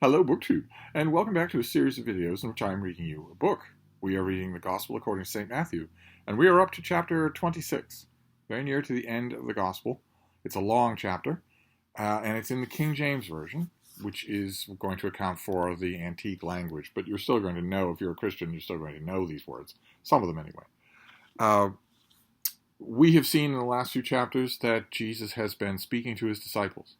Hello, BookTube, and welcome back to a series of videos in which I am reading you a book. We are reading the Gospel according to St. Matthew, and we are up to chapter 26, very near to the end of the Gospel. It's a long chapter, and it's in the King James Version, which is going to account for the antique language, but you're still going to know, if you're a Christian, you're still going to know these words, some of them anyway. We have seen in the last few chapters that Jesus has been speaking to his disciples.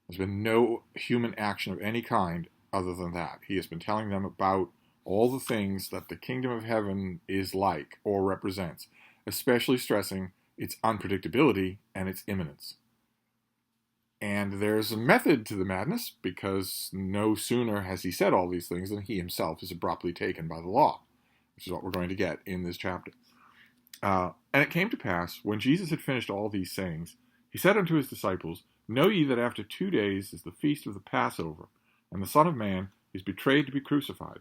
There's been no human action of any kind other than that. He has been telling them about all the things that the kingdom of heaven is like or represents, especially stressing its unpredictability and its imminence. And there's a method to the madness, because no sooner has he said all these things than he himself is abruptly taken by the law, which is what we're going to get in this chapter. And it came to pass, when Jesus had finished all these sayings, he said unto his disciples, Know ye that after 2 days is the feast of the Passover, and the Son of Man is betrayed to be crucified?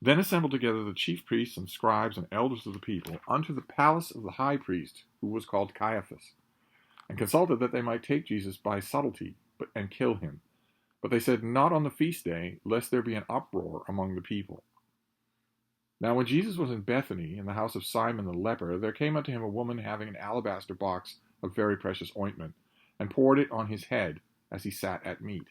Then assembled together the chief priests and scribes and elders of the people unto the palace of the high priest, who was called Caiaphas, and consulted that they might take Jesus by subtlety, and kill him. But they said, Not on the feast day, lest there be an uproar among the people. Now when Jesus was in Bethany, in the house of Simon the leper, there came unto him a woman having an alabaster box of very precious ointment, and poured it on his head as he sat at meat.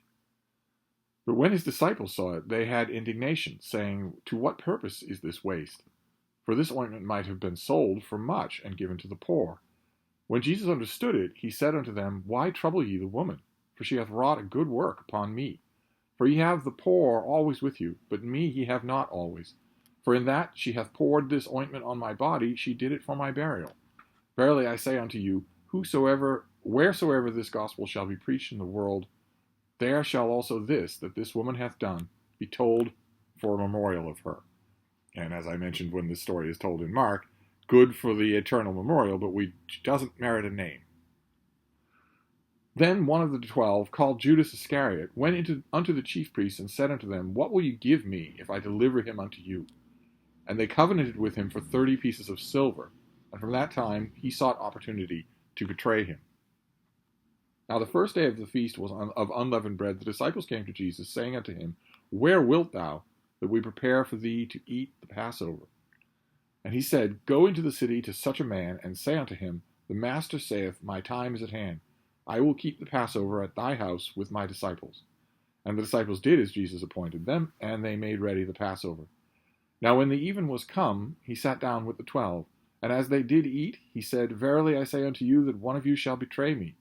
But when his disciples saw it, they had indignation, saying, To what purpose is this waste? For this ointment might have been sold for much, and given to the poor. When Jesus understood it, he said unto them, Why trouble ye the woman? For she hath wrought a good work upon me. For ye have the poor always with you, but me ye have not always. For in that she hath poured this ointment on my body, she did it for my burial. Verily I say unto you, wheresoever this gospel shall be preached in the world, there shall also this, that this woman hath done, be told for a memorial of her. And as I mentioned when this story is told in Mark, good for the eternal memorial, but doesn't merit a name. Then one of the 12, called Judas Iscariot, went unto the chief priests, and said unto them, What will you give me, if I deliver him unto you? And they covenanted with him for 30 pieces of silver, and from that time he sought opportunity to betray him. Now the first day of the feast was of unleavened bread. The disciples came to Jesus, saying unto him, Where wilt thou that we prepare for thee to eat the Passover? And he said, Go into the city to such a man, and say unto him, The Master saith, My time is at hand. I will keep the Passover at thy house with my disciples. And the disciples did as Jesus appointed them, and they made ready the Passover. Now when the even was come, he sat down with the 12. And as they did eat, he said, Verily I say unto you, that one of you shall betray me.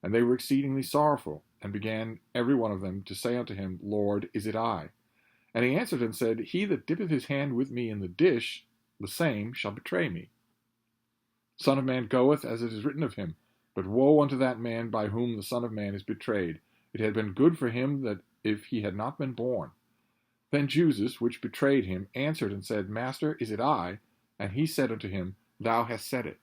And they were exceedingly sorrowful, and began every one of them to say unto him, Lord, is it I? And he answered and said, He that dippeth his hand with me in the dish, the same shall betray me. Son of Man goeth, as it is written of him. But woe unto that man by whom the Son of Man is betrayed. It had been good for him that if he had not been born. Then Judas, which betrayed him, answered and said, Master, is it I? And he said unto him, Thou hast said it.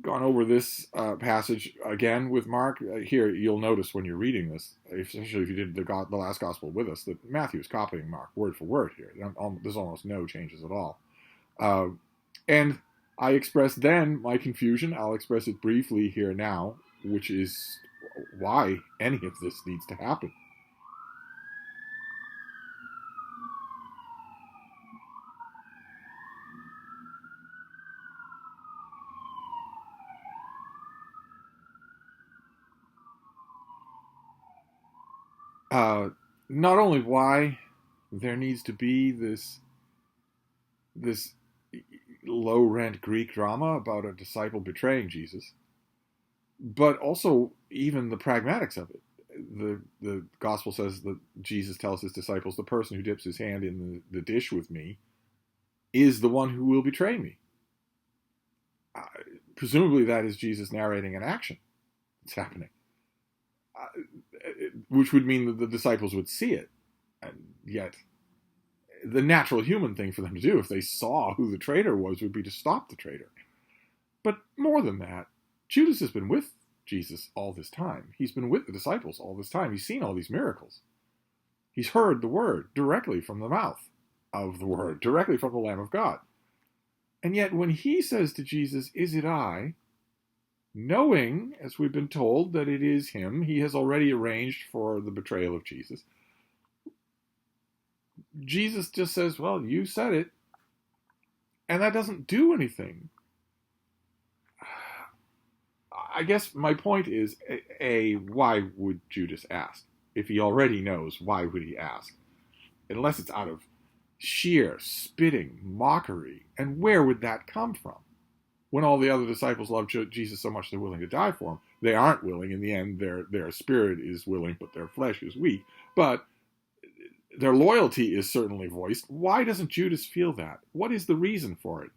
Gone over this passage again with Mark. Here, you'll notice when you're reading this, especially if you did the last gospel with us, that Matthew is copying Mark word for word here. There's almost no changes at all. And I expressed then my confusion. I'll express it briefly here now, which is why any of this needs to happen. Not only why there needs to be this low-rent Greek drama about a disciple betraying Jesus, but also even the pragmatics of it. The gospel says that Jesus tells his disciples, the person who dips his hand in the dish with me is the one who will betray me. Presumably that is Jesus narrating an action that's happening. Which would mean that the disciples would see it. And yet, the natural human thing for them to do, if they saw who the traitor was, would be to stop the traitor. But more than that, Judas has been with Jesus all this time. He's been with the disciples all this time. He's seen all these miracles. He's heard the word directly from the mouth of the word, directly from the Lamb of God. And yet, when he says to Jesus, Is it I? knowing, as we've been told, that it is him. He has already arranged for the betrayal of Jesus. Jesus just says, well, you said it, and that doesn't do anything. I guess my point is, why would Judas ask? If he already knows, why would he ask? Unless it's out of sheer spitting mockery. And where would that come from? When all the other disciples love Jesus so much they're willing to die for him. They aren't willing. In the end, their spirit is willing, but their flesh is weak. But their loyalty is certainly voiced. Why doesn't Judas feel that? What is the reason for it?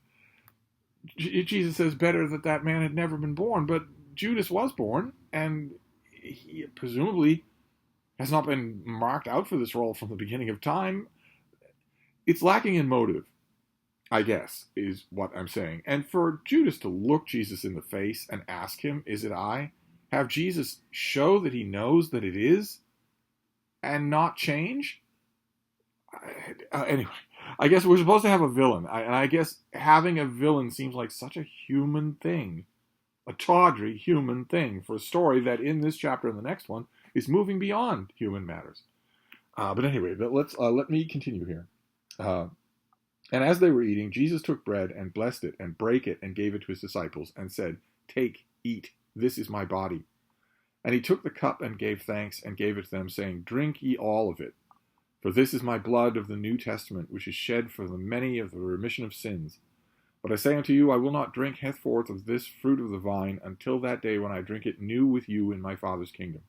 Jesus says better that man had never been born, but Judas was born, and he presumably has not been marked out for this role from the beginning of time. It's lacking in motive, I guess, is what I'm saying. And for Judas to look Jesus in the face and ask him, is it I? Have Jesus show that he knows that it is and not change? Anyway, I guess we're supposed to have a villain. And I guess having a villain seems like such a human thing. A tawdry human thing for a story that in this chapter and the next one is moving beyond human matters. But anyway, let me continue here. And as they were eating, Jesus took bread and blessed it and brake it and gave it to his disciples and said, "Take, eat, this is my body." And he took the cup and gave thanks and gave it to them, saying, "Drink ye all of it, for this is my blood of the New Testament, which is shed for the many of the remission of sins. But I say unto you, I will not drink henceforth of this fruit of the vine until that day when I drink it new with you in my Father's kingdom."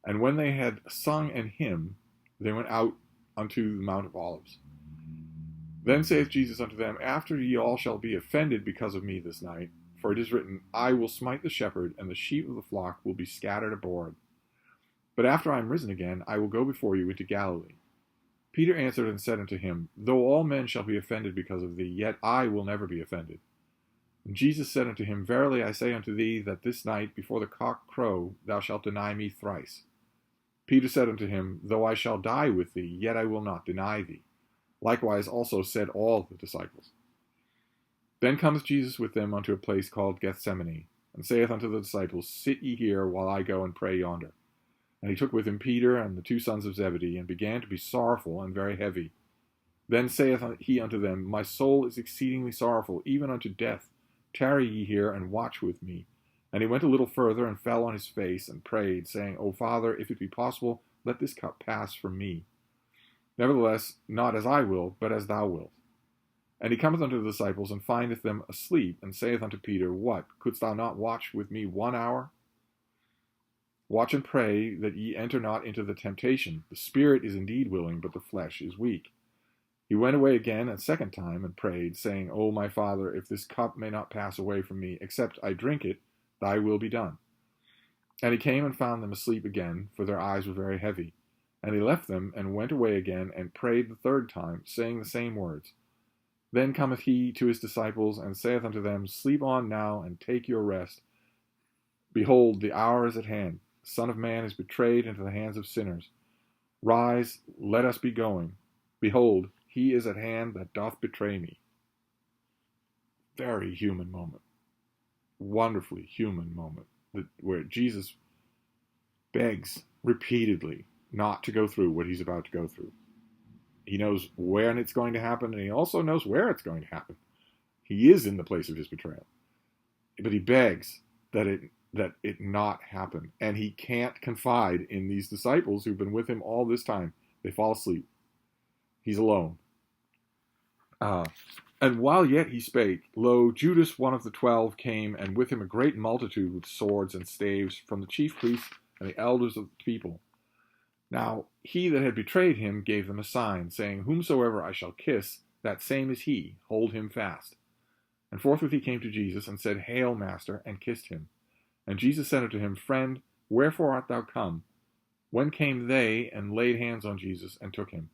And when they had sung an hymn, they went out unto the Mount of Olives. Then saith Jesus unto them, "After ye all shall be offended because of me this night, for it is written, I will smite the shepherd, and the sheep of the flock will be scattered abroad. But after I am risen again, I will go before you into Galilee." Peter answered and said unto him, "Though all men shall be offended because of thee, yet I will never be offended." And Jesus said unto him, "Verily I say unto thee, that this night before the cock crow, thou shalt deny me thrice." Peter said unto him, "Though I shall die with thee, yet I will not deny thee." Likewise also said all the disciples. Then cometh Jesus with them unto a place called Gethsemane, and saith unto the disciples, "Sit ye here, while I go and pray yonder." And he took with him Peter and the two sons of Zebedee, and began to be sorrowful and very heavy. Then saith he unto them, "My soul is exceedingly sorrowful, even unto death. Tarry ye here, and watch with me." And he went a little further, and fell on his face, and prayed, saying, "O Father, if it be possible, let this cup pass from me. Nevertheless, not as I will, but as thou wilt." And he cometh unto the disciples, and findeth them asleep, and saith unto Peter, "What, couldst thou not watch with me 1 hour? Watch and pray, that ye enter not into the temptation. The spirit is indeed willing, but the flesh is weak." He went away again a second time, and prayed, saying, "O my Father, if this cup may not pass away from me, except I drink it, thy will be done." And he came and found them asleep again, for their eyes were very heavy. And he left them, and went away again, and prayed the third time, saying the same words. Then cometh he to his disciples, and saith unto them, "Sleep on now, and take your rest. Behold, the hour is at hand. The Son of Man is betrayed into the hands of sinners. Rise, let us be going. Behold, he is at hand that doth betray me." Very human moment. Wonderfully human moment, where Jesus begs repeatedly not to go through what he's about to go through. He knows when it's going to happen, and he also knows where it's going to happen. He is in the place of his betrayal. But he begs that it not happen. And he can't confide in these disciples who've been with him all this time. They fall asleep. He's alone. And while yet he spake, lo, Judas, one of the 12, came, and with him a great multitude with swords and staves from the chief priests and the elders of the people. Now he that had betrayed him gave them a sign, saying, "Whomsoever I shall kiss, that same is he. Hold him fast." And forthwith he came to Jesus, and said, "Hail, Master," and kissed him. And Jesus said unto him, "Friend, wherefore art thou come?" When came they, and laid hands on Jesus, and took him.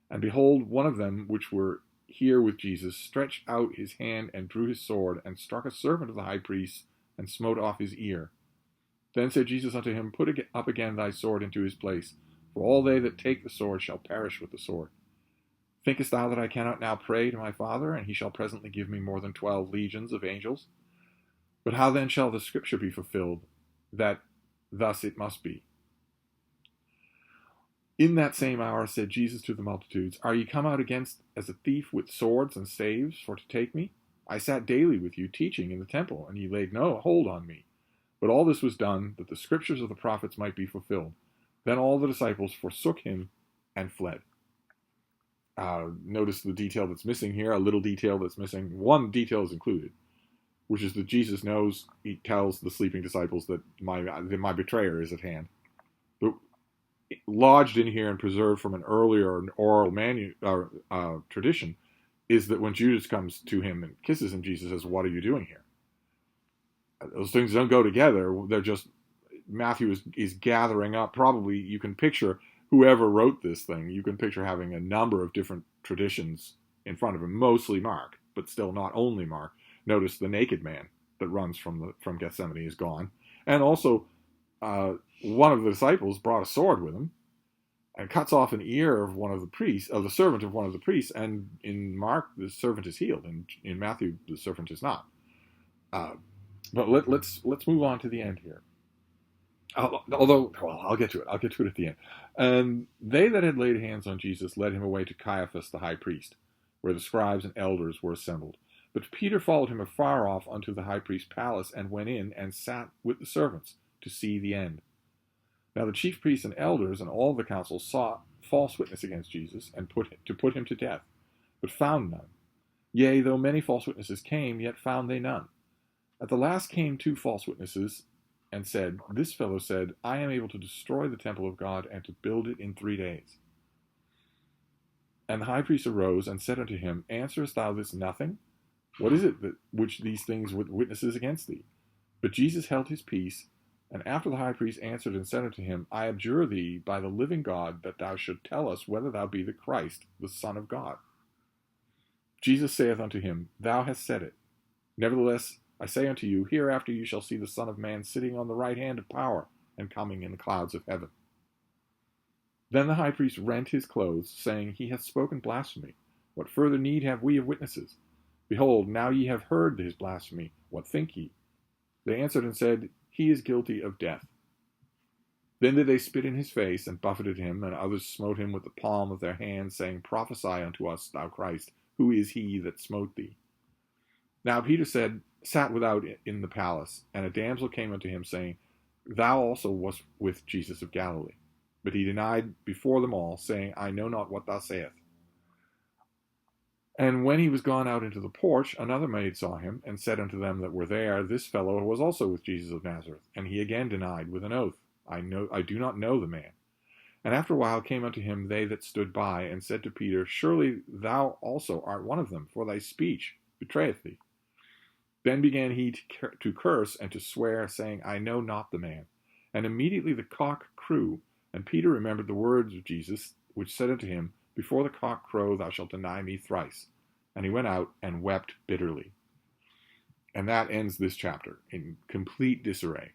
And behold, one of them which were here with Jesus stretched out his hand, and drew his sword, and struck a servant of the high priest, and smote off his ear. Then said Jesus unto him, "Put up again thy sword into his place, for all they that take the sword shall perish with the sword. Thinkest thou that I cannot now pray to my Father, and he shall presently give me more than 12 legions of angels? But how then shall the scripture be fulfilled, that thus it must be? In that same hour said Jesus to the multitudes, Are ye come out against as a thief with swords and staves for to take me? I sat daily with you teaching in the temple, and ye laid no hold on me. But all this was done, that the scriptures of the prophets might be fulfilled. Then all the disciples forsook him and fled. Notice the detail that's missing here, a little detail that's missing. One detail is included, which is that Jesus knows, he tells the sleeping disciples that my betrayer is at hand. But lodged in here and preserved from an earlier oral tradition is that when Judas comes to him and kisses him, Jesus says, What are you doing here? Those things don't go together. They're just, Matthew is gathering up. Probably you can picture whoever wrote this thing, you can picture having a number of different traditions in front of him, mostly Mark, but still not only Mark. Notice the naked man that runs from Gethsemane is gone. And also, one of the disciples brought a sword with him and cuts off an ear of one of the priests, of the servant of one of the priests. And in Mark, the servant is healed, and in Matthew, the servant is not. But let's move on to the end here. Although, well, I'll get to it. I'll get to it at the end. And they that had laid hands on Jesus led him away to Caiaphas the high priest, where the scribes and elders were assembled. But Peter followed him afar off unto the high priest's palace, and went in and sat with the servants to see the end. Now the chief priests and elders and all the council sought false witness against Jesus, and to put him to death, but found none. Yea, though many false witnesses came, yet found they none. At the last came 2 false witnesses, and said, This fellow said, I am able to destroy the temple of God, and to build it in 3 days. And the high priest arose, and said unto him, Answerest thou this nothing? What is it that which these things witnesses against thee? But Jesus held his peace. And after the high priest answered and said unto him, I adjure thee by the living God, that thou should tell us whether thou be the Christ, the Son of God. Jesus saith unto him, Thou hast said it. Nevertheless, I say unto you, hereafter you shall see the Son of Man sitting on the right hand of power, and coming in the clouds of heaven. Then the high priest rent his clothes, saying, He hath spoken blasphemy. What further need have we of witnesses? Behold, now ye have heard his blasphemy. What think ye? They answered and said, He is guilty of death. Then did they spit in his face, and buffeted him, and others smote him with the palm of their hands, saying, Prophesy unto us, thou Christ, who is he that smote thee? Now Peter sat without in the palace, and a damsel came unto him, saying, Thou also wast with Jesus of Galilee. But he denied before them all, saying, I know not what thou sayest. And when he was gone out into the porch, another maid saw him, and said unto them that were there, This fellow was also with Jesus of Nazareth. And he again denied with an oath, I do not know the man. And after a while came unto him they that stood by, and said to Peter, Surely thou also art one of them, for thy speech betrayeth thee. Then began he to curse and to swear, saying, I know not the man. And immediately the cock crew, and Peter remembered the words of Jesus, which said unto him, Before the cock crow thou shalt deny me thrice. And he went out and wept bitterly. And that ends this chapter in complete disarray.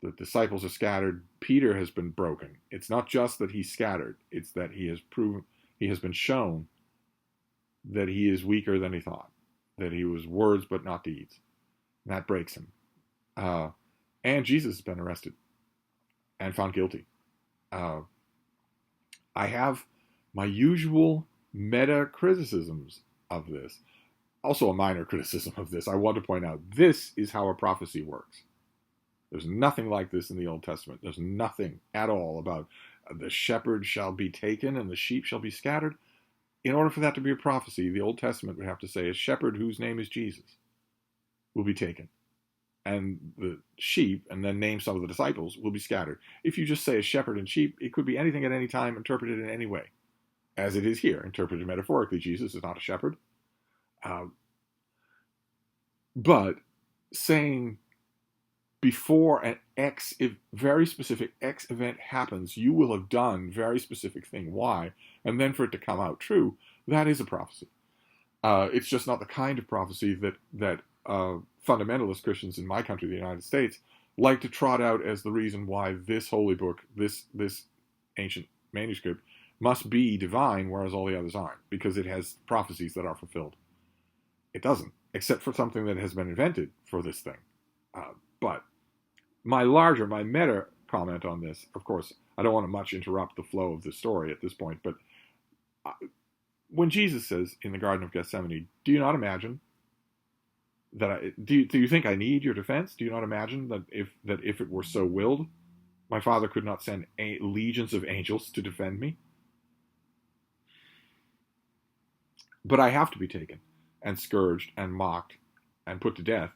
The disciples are scattered. Peter has been broken. It's not just that he's scattered. It's that he has been shown that he is weaker than he thought, that he was words but not deeds. And that breaks him. And Jesus has been arrested and found guilty. I have my usual meta criticisms of this. Also a minor criticism of this. I want to point out, this is how a prophecy works. There's nothing like this in the Old Testament. There's nothing at all about the shepherd shall be taken and the sheep shall be scattered. In order for that to be a prophecy, the Old Testament would have to say a shepherd whose name is Jesus will be taken. And the sheep, and then name some of the disciples, will be scattered. If you just say a shepherd and sheep, it could be anything at any time, interpreted in any way. As it is here, interpreted metaphorically. Jesus is not a shepherd. But saying before an X, if very specific X event happens, you will have done very specific thing Y, and then for it to come out true, that is a prophecy. It's just not the kind of prophecy that fundamentalist Christians in my country, the United States, like to trot out as the reason why this holy book, this ancient manuscript, must be divine, whereas all the others aren't, because it has prophecies that are fulfilled. It doesn't. except for something that has been invented for this thing. But my meta comment on this, of course, I don't want to much interrupt the flow of the story at this point, but when Jesus says in the Garden of Gethsemane, do you not imagine that do you think I need your defense? Do you not imagine that if it were so willed, my Father could not send legions of angels to defend me? But I have to be taken and scourged and mocked and put to death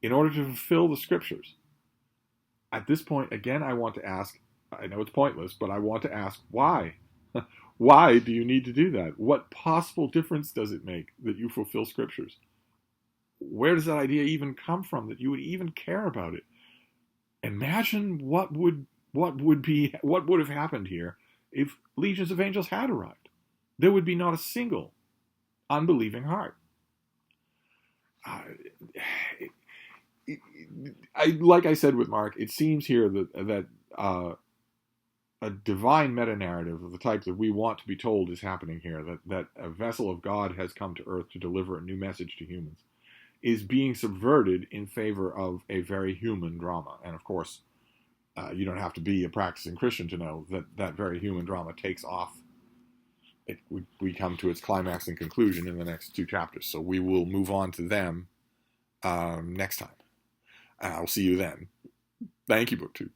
in order to fulfill the scriptures. At this point, again, I want to ask, I know it's pointless, but I want to ask, why? Why do you need to do that? What possible difference does it make that you fulfill scriptures? Where does that idea even come from that you would even care about it? Imagine what would have happened here if legions of angels had arrived. There would be not a single unbelieving heart. Like I said with Mark, it seems here that a divine meta-narrative of the type that we want to be told is happening here, that a vessel of God has come to earth to deliver a new message to humans, is being subverted in favor of a very human drama. And of course, you don't have to be a practicing Christian to know that very human drama takes off. We come to its climax and conclusion in the next 2 chapters. So we will move on to them next time. I'll see you then. Thank you, BookTube.